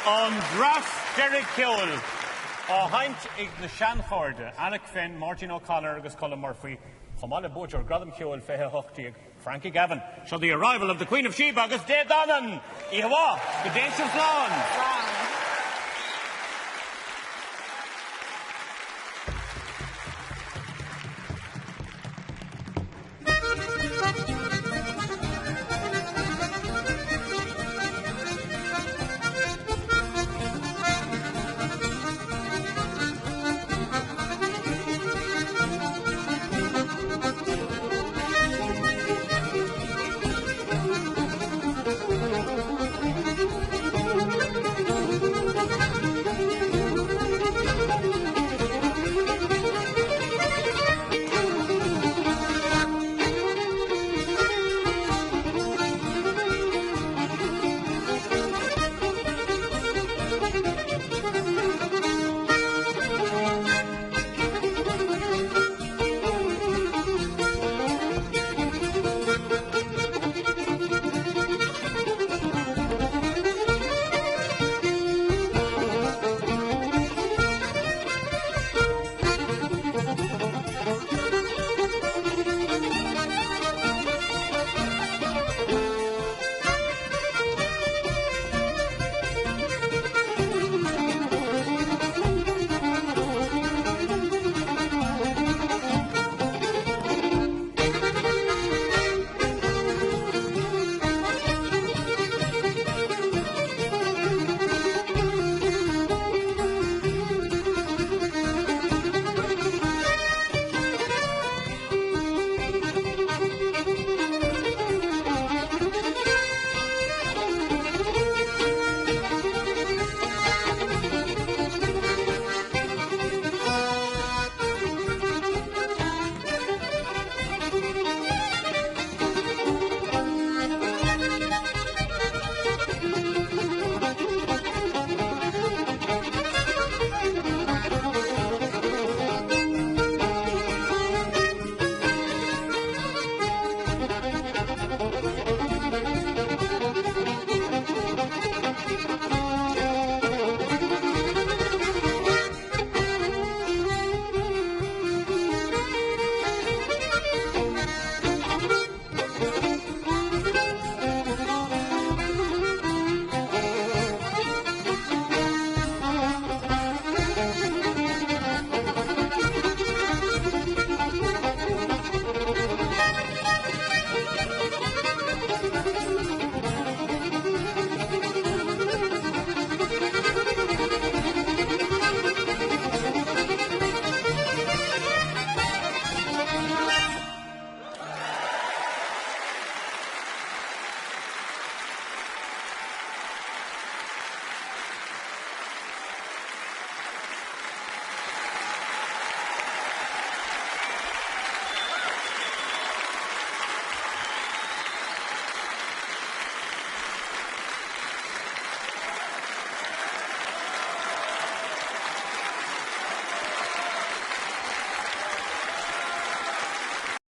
An dras Derek Keowl á haint ag na seanchorde Alec Finn, Martin O'Connor agus Colin Murphy Chomala Butcher, Gradam Keowl, Fehe Hochtiag, Frankie Gavin. So the arrival of the Queen of Sheba agus Dave Donnan. Ihawa, the Danes of Flan.